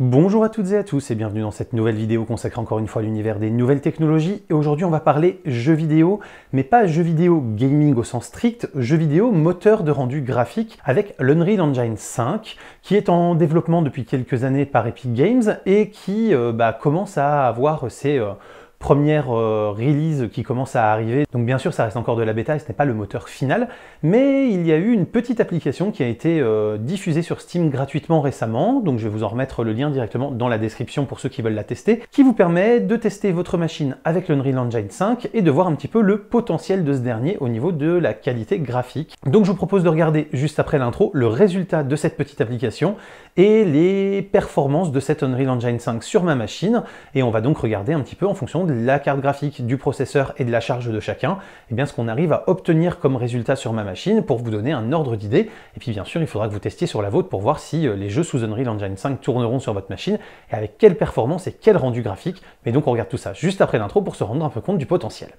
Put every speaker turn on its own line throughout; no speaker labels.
Bonjour à toutes et à tous et bienvenue dans cette nouvelle vidéo consacrée encore une fois à l'univers des nouvelles technologies. Et aujourd'hui on va parler jeux vidéo, mais pas jeux vidéo gaming au sens strict, jeux vidéo moteur de rendu graphique avec l'Unreal Engine 5 qui est en développement depuis quelques années par Epic Games et qui commence à avoir ses première release qui commence à arriver. Donc bien sûr ça reste encore de la bêta et ce n'est pas le moteur final, mais il y a eu une petite application qui a été diffusée sur Steam gratuitement récemment, donc je vais vous en remettre le lien directement dans la description pour ceux qui veulent la tester, qui vous permet de tester votre machine avec l'Unreal Engine 5 et de voir un petit peu le potentiel de ce dernier au niveau de la qualité graphique. Donc je vous propose de regarder juste après l'intro le résultat de cette petite application et les performances de cette Unreal Engine 5 sur ma machine, et on va donc regarder un petit peu en fonction de la carte graphique, du processeur et de la charge de chacun, et bien ce qu'on arrive à obtenir comme résultat sur ma machine pour vous donner un ordre d'idée. Et puis bien sûr il faudra que vous testiez sur la vôtre pour voir si les jeux sous Unreal Engine 5 tourneront sur votre machine et avec quelle performance et quel rendu graphique. Mais donc on regarde tout ça juste après l'intro pour se rendre un peu compte du potentiel.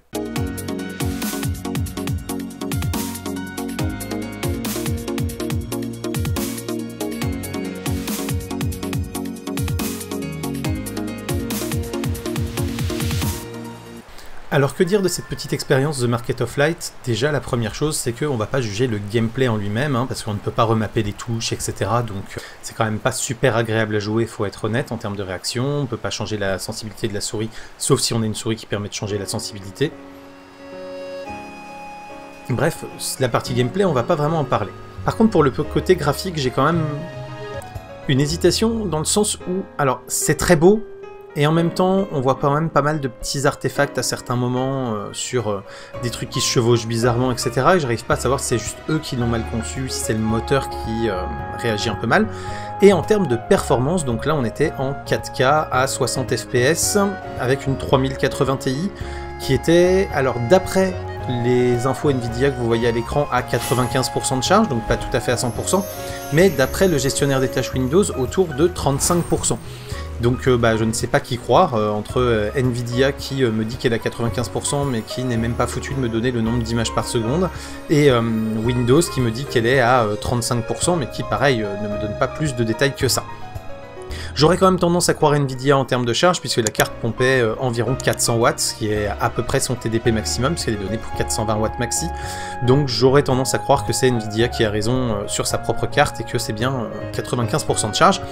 Alors que dire de cette petite expérience The Market of Light? Déjà la première chose c'est qu'on ne va pas juger le gameplay en lui-même, parce qu'on ne peut pas remapper les touches, etc. Donc c'est quand même pas super agréable à jouer, il faut être honnête en termes de réaction. On ne peut pas changer la sensibilité de la souris, sauf si on a une souris qui permet de changer la sensibilité. Bref, la partie gameplay on va pas vraiment en parler. Par contre pour le côté graphique j'ai quand même une hésitation dans le sens où, alors c'est très beau, et en même temps, on voit quand même pas mal de petits artefacts à certains moments sur des trucs qui se chevauchent bizarrement, etc. Et j'arrive pas à savoir si c'est juste eux qui l'ont mal conçu, si c'est le moteur qui réagit un peu mal. Et en termes de performance, donc là on était en 4K à 60 fps avec une 3080 Ti qui était, alors d'après les infos Nvidia que vous voyez à l'écran, à 95% de charge, donc pas tout à fait à 100%, mais d'après le gestionnaire des tâches Windows autour de 35%. Donc je ne sais pas qui croire, entre Nvidia qui me dit qu'elle est à 95% mais qui n'est même pas foutu de me donner le nombre d'images par seconde, et Windows qui me dit qu'elle est à 35% mais qui pareil ne me donne pas plus de détails que ça. J'aurais quand même tendance à croire Nvidia en termes de charge, puisque la carte pompait environ 400 watts, ce qui est à peu près son TDP maximum, puisqu'elle est donnée pour 420 watts maxi. Donc j'aurais tendance à croire que c'est Nvidia qui a raison sur sa propre carte, et que c'est bien 95% de charge.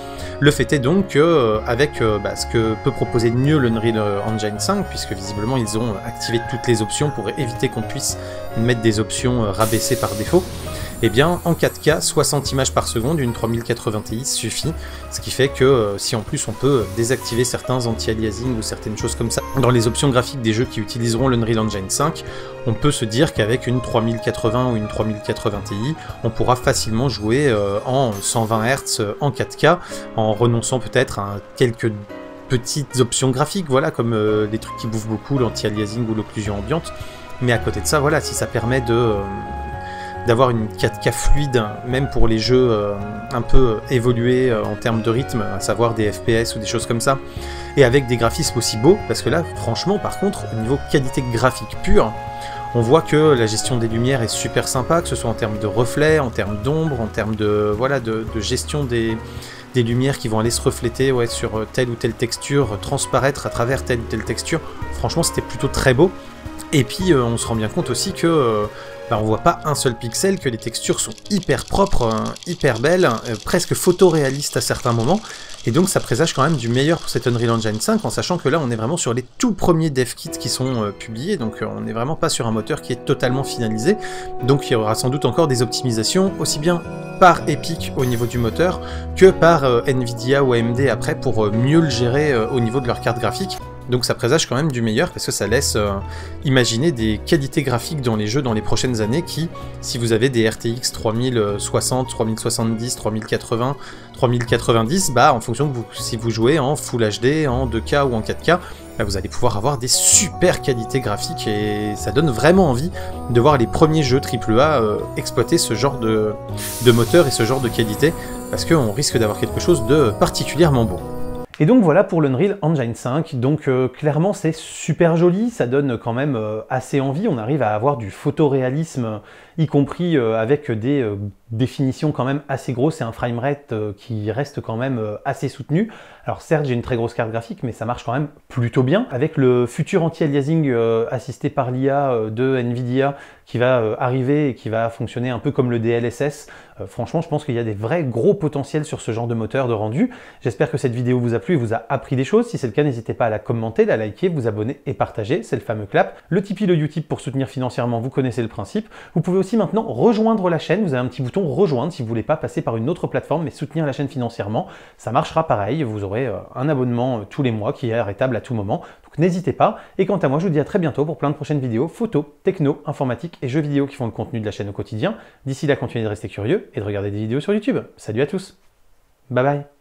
Le fait est donc que, avec ce que peut proposer mieux l'Unreal Engine 5, puisque visiblement ils ont activé toutes les options pour éviter qu'on puisse mettre des options rabaissées par défaut, et bien en 4K, 60 images par seconde, une 3080 Ti suffit, ce qui fait que si en plus on peut désactiver certains anti-aliasing ou certaines choses comme ça dans les options graphiques des jeux qui utiliseront l'Unreal Engine 5, on peut se dire qu'avec une 3080 ou une 3080 Ti, on pourra facilement jouer en 120 Hz en 4K, en renonçant peut-être à quelques petites options graphiques, voilà, comme les trucs qui bouffent beaucoup, l'anti-aliasing ou l'occlusion ambiante. Mais à côté de ça, voilà, si ça permet d'avoir une 4K fluide, même pour les jeux un peu évolués en termes de rythme, à savoir des FPS ou des choses comme ça, et avec des graphismes aussi beaux, parce que là, franchement, par contre, au niveau qualité graphique pure, on voit que la gestion des lumières est super sympa, que ce soit en termes de reflets, en termes d'ombre, en termes de, voilà, de gestion des lumières qui vont aller se refléter sur telle ou telle texture, transparaître à travers telle ou telle texture. Franchement, c'était plutôt très beau. Et puis, on se rend bien compte aussi que on voit pas un seul pixel, que les textures sont hyper propres, hyper belles, presque photoréalistes à certains moments, et donc ça présage quand même du meilleur pour cette Unreal Engine 5, en sachant que là on est vraiment sur les tout premiers dev kits qui sont publiés, donc on n'est vraiment pas sur un moteur qui est totalement finalisé, donc il y aura sans doute encore des optimisations, aussi bien par Epic au niveau du moteur, que par Nvidia ou AMD après pour mieux le gérer au niveau de leur carte graphique. Donc ça présage quand même du meilleur, parce que ça laisse imaginer des qualités graphiques dans les jeux dans les prochaines années qui, si vous avez des RTX 3060, 3070, 3080, 3090, en fonction de si vous jouez en Full HD, en 2K ou en 4K, vous allez pouvoir avoir des super qualités graphiques, et ça donne vraiment envie de voir les premiers jeux AAA exploiter ce genre de moteur et ce genre de qualité, parce qu'on risque d'avoir quelque chose de particulièrement beau. Et donc voilà pour l'Unreal Engine 5, donc clairement c'est super joli, ça donne quand même assez envie, on arrive à avoir du photoréalisme, y compris avec des définition quand même assez grosse et un framerate qui reste quand même assez soutenu. Alors certes, j'ai une très grosse carte graphique, mais ça marche quand même plutôt bien. Avec le futur anti-aliasing assisté par l'IA de Nvidia qui va arriver et qui va fonctionner un peu comme le DLSS, franchement, je pense qu'il y a des vrais gros potentiels sur ce genre de moteur de rendu. J'espère que cette vidéo vous a plu et vous a appris des choses. Si c'est le cas, n'hésitez pas à la commenter, la liker, vous abonner et partager. C'est le fameux clap. Le Tipeee, le Utip pour soutenir financièrement, vous connaissez le principe. Vous pouvez aussi maintenant rejoindre la chaîne. Vous avez un petit bouton rejoindre si vous voulez pas passer par une autre plateforme mais soutenir la chaîne financièrement. Ça marchera pareil. Vous aurez un abonnement tous les mois qui est arrêtable à tout moment. Donc n'hésitez pas. Et quant à moi, je vous dis à très bientôt pour plein de prochaines vidéos photos, techno, informatique et jeux vidéo qui font le contenu de la chaîne au quotidien. D'ici là, continuez de rester curieux et de regarder des vidéos sur YouTube. Salut à tous. Bye bye.